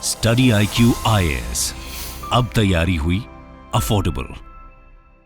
Study IQ IAS, अब तैयारी हुई अफोर्डेबल।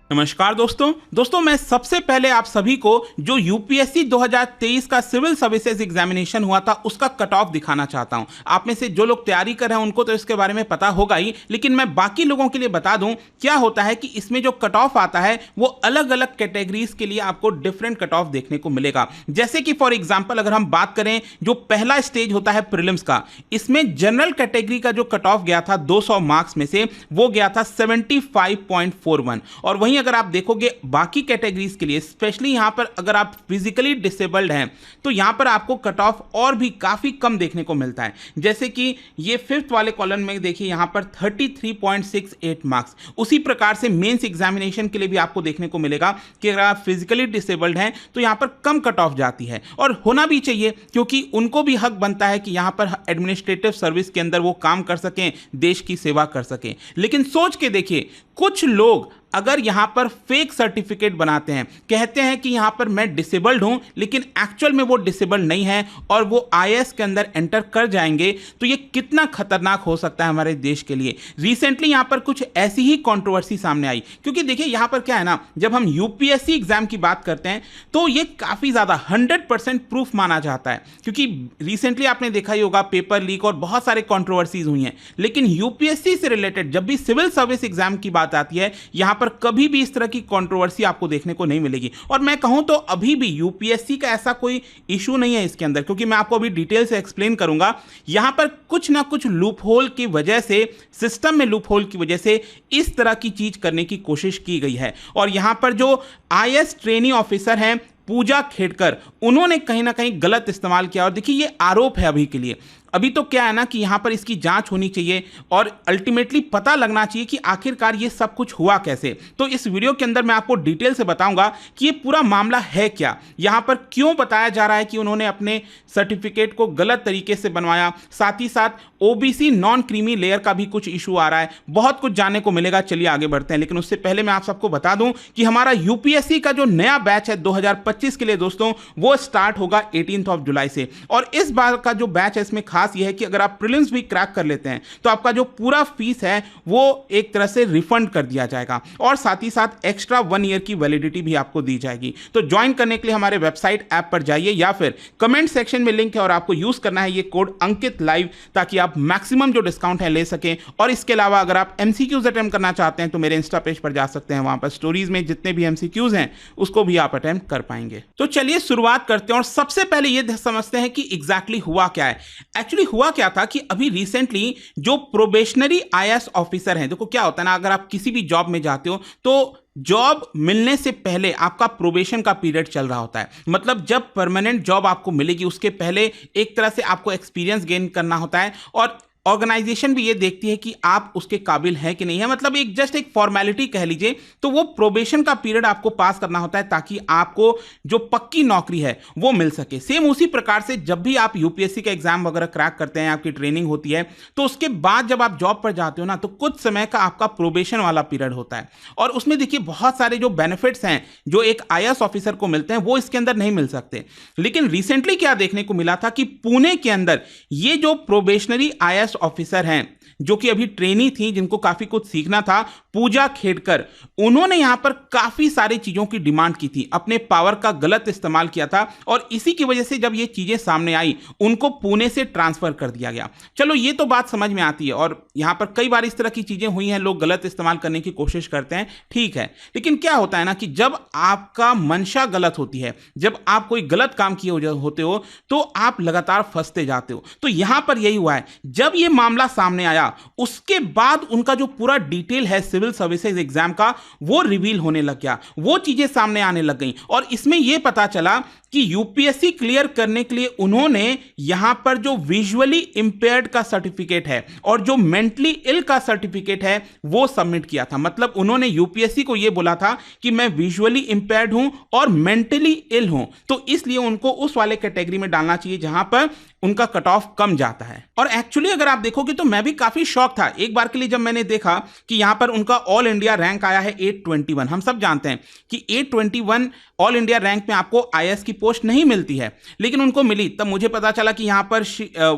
नमस्कार दोस्तों मैं सबसे पहले आप सभी को जो यूपीएससी 2023 का सिविल सर्विसेज एग्जामिनेशन हुआ था उसका कट ऑफ दिखाना चाहता हूं। आप में से जो लोग तैयारी कर रहे हैं उनको तो इसके बारे में पता होगा ही, लेकिन मैं बाकी लोगों के लिए बता दूं क्या होता है कि इसमें जो कट ऑफ आता है वो अलग अलग कैटेगरीज के लिए आपको डिफरेंट कट ऑफ देखने को मिलेगा। जैसे कि फॉर एग्जाम्पल अगर हम बात करें जो पहला स्टेज होता है प्रीलिम्स का, इसमें जनरल कैटेगरी का जो कट ऑफ गया था 200 मार्क्स में से वो गया था 75.41। और वहीं अगर आप देखोगे बाकी कैटेगरीज के लिए, स्पेशली यहां पर अगर आप फिजिकली डिसेबल्ड हैं तो यहां पर आपको कट ऑफ और भी काफी कम देखने को मिलता है। जैसे कि ये फिफ्थ वाले कॉलम में देखिए यहां पर 33.68 मार्क्स। उसी प्रकार से मेंस एग्जामिनेशन के लिए भी आपको देखने को मिलेगा कि अगर आप फिजिकली डिसेबल्ड हैं तो यहां पर कम कट ऑफ जाती है, और होना भी चाहिए क्योंकि उनको भी हक बनता है कि यहां पर एडमिनिस्ट्रेटिव सर्विस के अंदर वो काम कर सकें, देश की सेवा कर सकें। लेकिन सोच के देखिए, कुछ लोग अगर यहां पर फेक सर्टिफिकेट बनाते हैं, कहते हैं कि यहां पर मैं डिसेबल्ड हूं, लेकिन एक्चुअल में वो डिसेबल्ड नहीं है और वो IAS के अंदर एंटर कर जाएंगे, तो ये कितना खतरनाक हो सकता है हमारे देश के लिए। रिसेंटली यहां पर कुछ ऐसी ही कंट्रोवर्सी सामने आई, क्योंकि देखिए यहां पर क्या है ना, जब हम यूपीएससी एग्जाम की बात करते हैं तो ये काफी ज्यादा 100% प्रूफ माना जाता है, क्योंकि रिसेंटली आपने देखा ही होगा पेपर लीक और बहुत सारे कंट्रोवर्सीज हुई हैं। लेकिन यूपीएससी से रिलेटेड जब भी सिविल सर्विस एग्जाम की बात आती है, यहां पर कभी भी इस तरह की कंट्रोवर्सी आपको देखने को नहीं मिलेगी। और मैं कहूं तो अभी भी यूपीएससी का ऐसा कोई इशू नहीं है इसके अंदर, क्योंकि मैं आपको अभी डिटेल से एक्सप्लेन करूंगा। यहां पर कुछ ना कुछ लूप होल की वजह से, सिस्टम में लूप होल की वजह से इस तरह की चीज करने की कोशिश की गई है। और यहां पर जो IAS ट्रेनी ऑफिसर हैं पूजा खेड़कर, उन्होंने कहीं ना कहीं गलत इस्तेमाल किया। और देखिए ये आरोप है अभी के लिए, अभी तो क्या है ना कि यहां पर इसकी जांच होनी चाहिए और अल्टीमेटली पता लगना चाहिए कि आखिरकार ये सब कुछ हुआ कैसे। तो इस वीडियो के अंदर मैं आपको डिटेल से बताऊंगा कि ये पूरा मामला है क्या, यहां पर क्यों बताया जा रहा है कि उन्होंने अपने सर्टिफिकेट को गलत तरीके से बनवाया, साथ ही साथ ओबीसी नॉन क्रीमी लेयर का भी कुछ इशू आ रहा है। बहुत कुछ जानने को मिलेगा, चलिए आगे बढ़ते हैं। लेकिन उससे पहले मैं आप सबको बता दूं कि हमारा यूपीएससी का जो नया बैच है 2025 के लिए दोस्तों, वो स्टार्ट होगा 18 जुलाई से। और इस बार का जो बैच है इसमें खास यह है कि अगर आप प्रीलिम्स भी क्रैक कर लेते हैं तो आपका जो पूरा फीस है वो एक तरह से रिफंड कर दिया जाएगा, और साथ ही साथ एक्स्ट्रा 1 ईयर की वैलिडिटी भी आपको दी जाएगी। तो ज्वाइन करने के लिए हमारे वेबसाइट ऐप पर जाइए या फिर कमेंट सेक्शन में लिंक है और आपको यूज करना है ये कोड अंकित लाइव, ताकि आप मैक्सिमम जो डिस्काउंट है ले सकें। और इसके अलावा अगर आप MCQs अटेम्प्ट करना चाहते हैं तो मेरे इंस्टा पेज पर जा सकते हैं, वहां पर स्टोरीज में जितने भी MCQs हैं उसको भी आप अटेम्प्ट कर पाएंगे। तो चलिए शुरुआत करते हैं और सबसे पहले ये समझते हैं कि एग्जैक्टली हुआ क्या है। एक्चुअली हुआ क्या था कि अभी रिसेंटली जो प्रोबेशनरी IAS ऑफिसर हैं, देखो क्या होता है ना, अगर आप किसी भी जॉब में जाते हो तो जॉब मिलने से पहले आपका प्रोबेशन का पीरियड चल रहा होता है। मतलब जब परमानेंट जॉब आपको मिलेगी उसके पहले एक तरह से आपको एक्सपीरियंस गेन करना होता है, और ऑर्गेनाइजेशन भी ये देखती है कि आप उसके काबिल हैं कि नहीं है। मतलब एक जस्ट एक फॉर्मेलिटी कह लीजिए, तो वो प्रोबेशन का पीरियड आपको पास करना होता है ताकि आपको जो पक्की नौकरी है वो मिल सके। सेम उसी प्रकार से जब भी आप यूपीएससी का एग्जाम वगैरह क्रैक करते हैं, आपकी ट्रेनिंग होती है, तो उसके बाद जब आप जॉब पर जाते हो ना तो कुछ समय का आपका प्रोबेशन वाला पीरियड होता है। और उसमें देखिए बहुत सारे जो बेनिफिट्स हैं जो एक IAS ऑफिसर को मिलते हैं वो इसके अंदर नहीं मिल सकते। लेकिन रिसेंटली क्या देखने को मिला था कि पुणे के अंदर ये जो प्रोबेशनरी IAS ऑफिसर हैं जो कि अभी ट्रेनी थी, जिनको काफी कुछ सीखना था, पूजा खेड़कर, उन्होंने यहां पर काफी सारी चीजों की डिमांड की थी, अपने पावर का गलत इस्तेमाल किया था, और इसी की वजह से जब ये चीजें सामने आई उनको पुणे से ट्रांसफर कर दिया गया। चलो ये तो बात समझ में आती है, और यहां पर कई बार इस तरह की चीजें हुई हैं, लोग गलत इस्तेमाल करने की कोशिश करते हैं, ठीक है। लेकिन क्या होता है ना कि जब आपका मंशा गलत होती है, जब आप कोई गलत काम किए होते हो तो आप लगातार फंसते जाते हो। तो यहां पर यही हुआ है, जब ये मामला सामने आया उसके बाद उनका जो पूरा डिटेल है सिविल सर्विसेज एग्जाम का वो रिवील होने लग गया, वो चीजें सामने आने लग गई। और इसमें यह पता चला कि यूपीएससी क्लियर करने के लिए उन्होंने यहां पर जो विजुअली इंपेयर्ड का सर्टिफिकेट है और जो मेंटली इल का सर्टिफिकेट है वो सबमिट किया था। मतलब उन्होंने यूपीएससी को यह बोला था कि मैं विजुअली इंपेयर्ड हूं और मेंटली इल हूं, तो इसलिए उनको उस वाले कैटेगरी में डालना चाहिए जहां पर उनका कट ऑफ कम जाता है। और एक्चुअली अगर आप देखोगे तो मैं भी काफी शॉक था एक बार के लिए जब मैंने देखा कि यहां पर उनका ऑल इंडिया रैंक आया है 821। हम सब जानते हैं कि 821 ऑल इंडिया रैंक में आपको आईएएस की पोस्ट नहीं मिलती है, लेकिन उनको मिली। तब मुझे पता चला कि यहां पर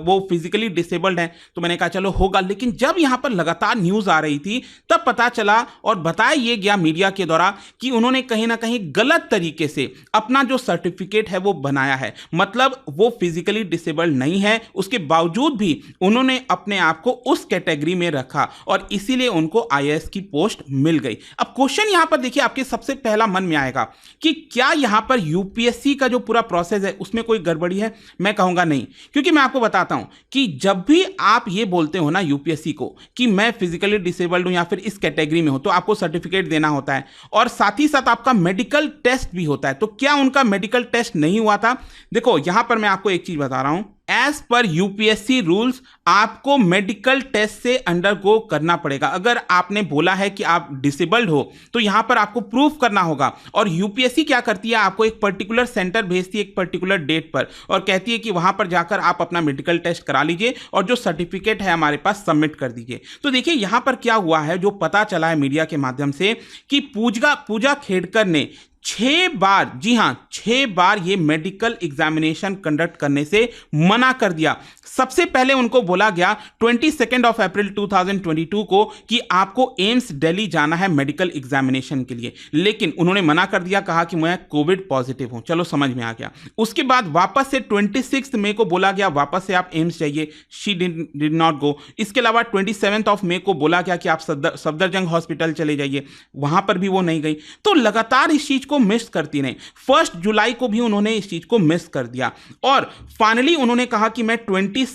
वो फिजिकली डिसेबल्ड हैं, तो मैंने कहा चलो होगा। लेकिन जब यहां पर लगातार न्यूज आ रही थी तब पता चला और बताया ये गया मीडिया के द्वारा कि उन्होंने कहीं ना कहीं गलत तरीके से अपना जो सर्टिफिकेट है वो बनाया है। मतलब वो फिजिकली डिसेबल्ड नहीं है, उसके बावजूद भी उन्होंने अपने आप को उस कैटेगरी में रखा और इसीलिए उनको आईएएस की पोस्ट मिल गई। अब क्वेश्चन यहां पर देखिए आपके सबसे पहला मन में आएगा कि क्या यहां पर यूपीएससी का जो पूरा प्रोसेस है उसमें कोई गड़बड़ी है? मैं कहूंगा नहीं, क्योंकि मैं आपको बताता हूं कि जब भी आप ये बोलते हो ना यूपीएससी को कि मैं फिजिकली डिसेबल्ड हूं या फिर इस कैटेगरी में हूं, तो आपको सर्टिफिकेट देना होता है और साथ ही साथ आपका मेडिकल टेस्ट भी होता है। तो क्या उनका मेडिकल टेस्ट नहीं हुआ था? देखो यहां पर मैं आपको एक चीज बता रहा हूं, एज पर यूपीएससी रूल्स आपको मेडिकल टेस्ट से अंडरगो करना पड़ेगा। अगर आपने बोला है कि आप डिसेबल्ड हो तो यहां पर आपको प्रूफ करना होगा। और यूपीएससी क्या करती है, आपको एक पर्टिकुलर सेंटर भेजती है एक पर्टिकुलर डेट पर और कहती है कि वहां पर जाकर आप अपना मेडिकल टेस्ट करा लीजिए और जो सर्टिफिकेट है हमारे पास सबमिट कर दीजिए। तो देखिए यहां पर क्या हुआ है, जो पता चला है मीडिया के माध्यम से कि पूजा खेड़कर ने 6 बार, जी हां 6 बार ये मेडिकल एग्जामिनेशन कंडक्ट करने से मना कर दिया। सबसे पहले उनको बोला गया 22 अप्रैल 2022 को कि आपको एम्स दिल्ली जाना है मेडिकल एग्जामिनेशन के लिए, लेकिन उन्होंने मना कर दिया, कहा कि मैं कोविड पॉजिटिव हूं। चलो समझ में आ गया। उसके बाद वापस से 26 मई को बोला गया वापस से आप एम्स जाइए, शी डिड नॉट गो। इसके अलावा 27 मई को बोला गया कि आप सफदरजंग हॉस्पिटल चले जाइए, वहां पर भी वो नहीं गई। तो लगातार इस चीज को मिस करती रही। 1 जुलाई को भी उन्होंने इस चीज को मिस कर दिया और फाइनली उन्होंने कहा कि मैं 26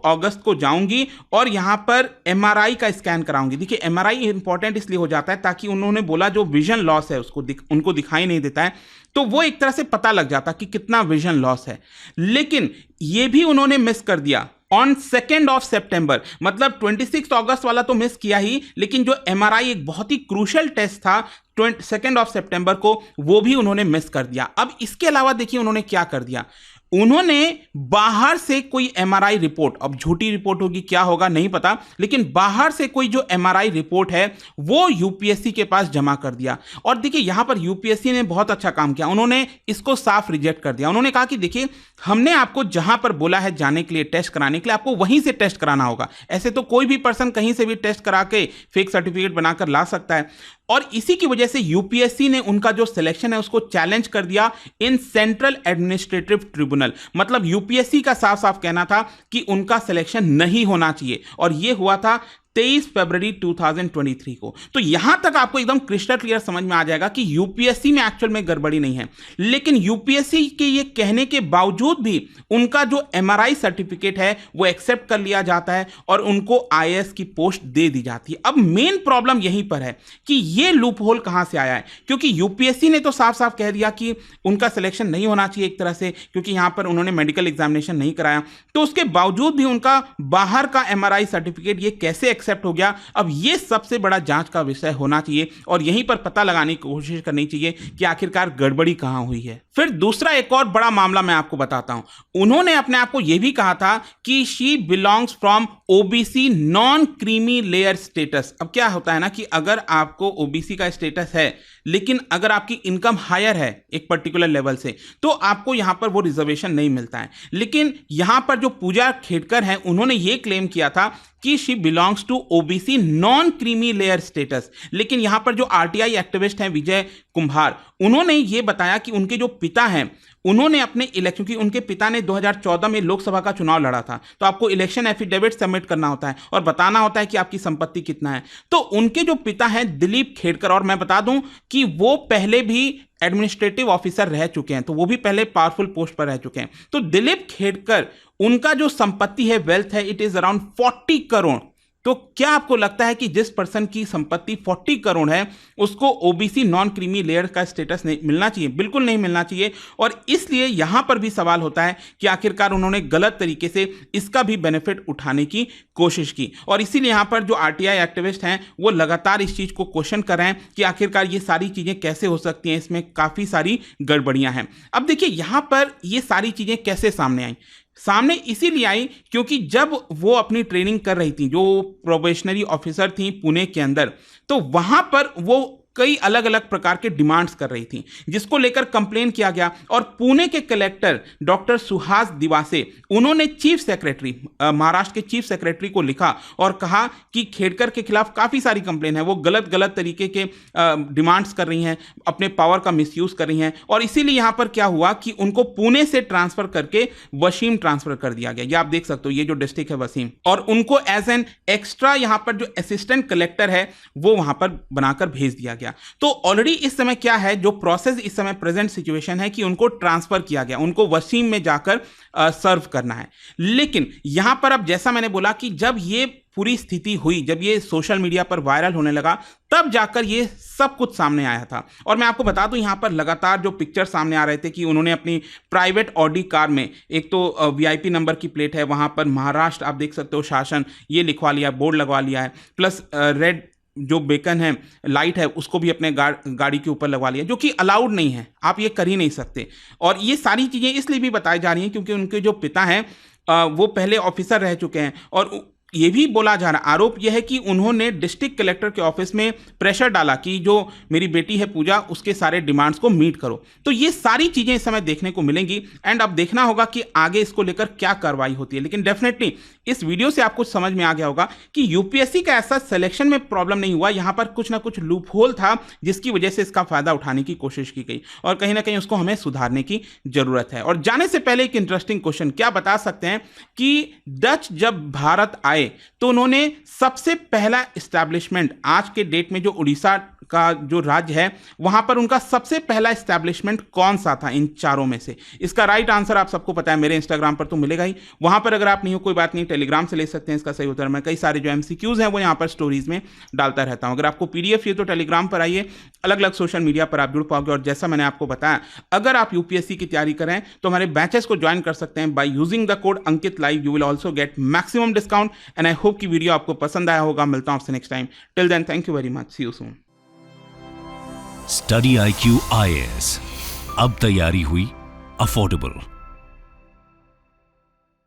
अगस्त को जाऊंगी और यहां पर एमआरआई का स्कैन कराऊंगी। देखिए एमआरआई इंपॉर्टेंट इसलिए हो जाता है ताकि उन्होंने बोला जो विजन लॉस है उसको उनको दिखाई नहीं देता है, तो वो एक तरह से पता लग जाता कि कितना विजन लॉस है। लेकिन ये भी उन्होंने मिस कर दिया ऑन 2 सितंबर। मतलब 26 अगस्त वाला तो मिस किया ही, लेकिन जो एमआरआई एक बहुत ही क्रूशियल टेस्ट था 2 सितंबर को, वो भी उन्होंने मिस कर दिया। अब इसके अलावा देखिए उन्होंने क्या कर दिया, उन्होंने बाहर से कोई एमआरआई रिपोर्ट, अब झूठी रिपोर्ट होगी क्या होगा नहीं पता, लेकिन बाहर से कोई जो एमआरआई रिपोर्ट है वो यूपीएससी के पास जमा कर दिया। और देखिए यहां पर यूपीएससी ने बहुत अच्छा काम किया, उन्होंने इसको साफ रिजेक्ट कर दिया। उन्होंने कहा कि देखिए हमने आपको जहां पर बोला है जाने के लिए, टेस्ट कराने के लिए, आपको वहीं से टेस्ट कराना होगा। ऐसे तो कोई भी पर्सन कहीं से भी टेस्ट करा के फेक सर्टिफिकेट बनाकर ला सकता है। और इसी की वजह से यूपीएससी ने उनका जो सिलेक्शन है उसको चैलेंज कर दिया इन सेंट्रल एडमिनिस्ट्रेटिव ट्रिब्यूनल। मतलब यूपीएससी का साफ साफ कहना था कि उनका सिलेक्शन नहीं होना चाहिए और यह हुआ था 23 फरवरी 2023 को। तो यहां तक आपको एकदम क्रिस्टल क्लियर समझ में आ जाएगा कि यूपीएससी में एक्चुअल में गड़बड़ी नहीं है। लेकिन यूपीएससी के ये कहने के बावजूद भी उनका जो एमआरआई सर्टिफिकेट है वो एक्सेप्ट कर लिया जाता है और उनको आईएएस की पोस्ट दे दी जाती है। अब मेन प्रॉब्लम यहीं पर है कि ये लूप होल कहां से आया है, क्योंकि यूपीएससी ने तो साफ साफ कह दिया कि उनका सिलेक्शन नहीं होना चाहिए एक तरह से, क्योंकि यहां पर उन्होंने मेडिकल एग्जामिनेशन नहीं कराया। तो उसके बावजूद भी उनका बाहर का एमआरआई सर्टिफिकेट ये कैसे एक्सेप्ट हो गया? अब ये सबसे बड़ा जांच का विषय होना चाहिए और यहीं पर पता लगाने की कोशिश करनी चाहिए कि आखिरकार गड़बड़ी कहां हुई है। फिर दूसरा एक और बड़ा मामला मैं आपको बताता हूं। उन्होंने अपने आप को यह भी कहा था कि she belongs from OBC non creamy layer status. अब क्या होता है ना कि अगर आपको ओबीसी का स्टेटस है लेकिन अगर आपकी इनकम हायर है एक पर्टिकुलर लेवल से, तो आपको यहां पर वो रिजर्वेशन नहीं मिलता है। लेकिन यहां पर जो पूजा खेड़कर हैं उन्होंने ये क्लेम किया था कि she belongs to OBC non creamy layer status. लेकिन यहां पर जो आरटीआई एक्टिविस्ट हैं विजय कुंभार, उन्होंने ये बताया कि उनके जो पिता हैं उन्होंने अपने इलेक्शन, क्योंकि उनके पिता ने 2014 में लोकसभा का चुनाव लड़ा था, तो आपको इलेक्शन एफिडेविट सबमिट करना होता है और बताना होता है कि आपकी संपत्ति कितना है। तो उनके जो पिता हैं दिलीप खेड़कर, और मैं बता दूं कि वो पहले भी एडमिनिस्ट्रेटिव ऑफिसर रह चुके हैं, तो वो भी पहले पावरफुल पोस्ट पर रह चुके हैं। तो दिलीप खेड़कर, उनका जो संपत्ति है, वेल्थ है, इट इज अराउंड 40 करोड़। तो क्या आपको लगता है कि जिस पर्सन की संपत्ति 40 करोड़ है उसको ओबीसी नॉन क्रीमी लेयर का स्टेटस नहीं मिलना चाहिए? बिल्कुल नहीं मिलना चाहिए। और इसलिए यहां पर भी सवाल होता है कि आखिरकार उन्होंने गलत तरीके से इसका भी बेनिफिट उठाने की कोशिश की। और इसीलिए यहां पर जो आरटीआई एक्टिविस्ट हैं वो लगातार इस चीज को क्वेश्चन कर रहे हैं कि आखिरकार ये सारी चीजें कैसे हो सकती हैं, इसमें काफी सारी गड़बड़ियां हैं। अब देखिए यहां पर ये सारी चीजें कैसे सामने आई। सामने इसीलिए आई क्योंकि जब वो अपनी ट्रेनिंग कर रही थी, जो प्रोबेशनरी ऑफिसर थी पुणे के अंदर, तो वहां पर वो कई अलग अलग प्रकार के डिमांड्स कर रही थी, जिसको लेकर कंप्लेन किया गया। और पुणे के कलेक्टर डॉक्टर सुहास दिवासे, उन्होंने चीफ सेक्रेटरी, महाराष्ट्र के चीफ सेक्रेटरी को लिखा और कहा कि खेड़कर के खिलाफ काफ़ी सारी कंप्लेन है, वो गलत गलत तरीके के डिमांड्स कर रही हैं, अपने पावर का मिसयूज़ कर रही हैं। और इसीलिए यहाँ पर क्या हुआ कि उनको पुणे से ट्रांसफ़र करके वसीम ट्रांसफ़र कर दिया गया। ये आप देख सकते हो, ये जो डिस्ट्रिक्ट है वसीम, और उनको एज एन एक्स्ट्रा यहाँ पर जो असिस्टेंट कलेक्टर है वो वहाँ पर बनाकर भेज दिया गया। तो ऑलरेडी इस समय क्या है, जो प्रोसेस इस समय प्रेजेंट सिचुएशन है कि उनको ट्रांसफर किया गया, उनको वसीम में जाकर सर्व करना है। लेकिन यहां पर अब जैसा मैंने बोला कि जब ये पूरी स्थिति हुई, जब ये सोशल मीडिया पर वायरल होने लगा, तब जाकर ये सब कुछ सामने आया था। और मैं आपको बता दूं, यहां पर लगातार जो पिक्चर सामने आ रहे थे कि उन्होंने अपनी प्राइवेट ऑडी कार में, एक तो वीआईपी नंबर की प्लेट है, वहां पर महाराष्ट्र आप देख सकते हो शासन ये लिखवा लिया, बोर्ड लगवा लिया है, प्लस रेड जो बेकन है, लाइट है, उसको भी अपने गाड़ी के ऊपर लगवा लिया, जो कि अलाउड नहीं है, आप ये कर ही नहीं सकते। और ये सारी चीज़ें इसलिए भी बताई जा रही हैं क्योंकि उनके जो पिता हैं वो पहले ऑफिसर रह चुके हैं, और ये भी बोला जा रहा, आरोप यह है कि उन्होंने डिस्ट्रिक्ट कलेक्टर के ऑफिस में प्रेशर डाला कि जो मेरी बेटी है पूजा, उसके सारे डिमांड्स को मीट करो। तो ये सारी चीज़ें इस समय देखने को मिलेंगी, एंड अब देखना होगा कि आगे इसको लेकर क्या कार्रवाई होती है। लेकिन डेफिनेटली इस वीडियो से आपको समझ में आ गया होगा कि यूपीएससी का ऐसा सिलेक्शन में प्रॉब्लम नहीं हुआ, यहाँ पर कुछ ना कुछ लूप होल था जिसकी वजह से इसका फायदा उठाने की कोशिश की गई, और कहीं ना कहीं उसको हमें सुधारने की जरूरत है। और जाने से पहले एक इंटरेस्टिंग क्वेश्चन, क्या बता सकते हैं कि डच जब भारत आए तो उन्होंने सबसे पहला एस्टैब्लिशमेंट, आज के डेट में जो उड़ीसा का जो राज्य है वहां पर उनका सबसे पहला एस्टैब्लिशमेंट कौन सा था इन चारों में से? इसका राइट आंसर आप सबको पता है, मेरे इंस्टाग्राम पर तो मिलेगा ही, वहां पर अगर आप नहीं हो कोई बात नहीं, टेलीग्राम से ले सकते हैं इसका सही उत्तर। मैं कई सारे जो एमसीक्यूज हैं वो यहाँ पर स्टोरीज में डालता रहता हूं। अगर आपको पीडीएफ चाहिए तो टेलीग्राम पर आइए, अलग अलग सोशल मीडिया पर आप जुड़ पाओगे। और जैसा मैंने आपको बताया, अगर आप यूपीएससी की तैयारी करें तो हमारे बैचेस को ज्वाइन कर सकते हैं by using the code Ankit live. You will also get maximum discount, and I hope कि वीडियो आपको पसंद आया होगा। मिलता हूं आपसे next time, till then thank you very much, see you soon. Study IQ IAS, अब तैयारी हुई अफोर्डेबल।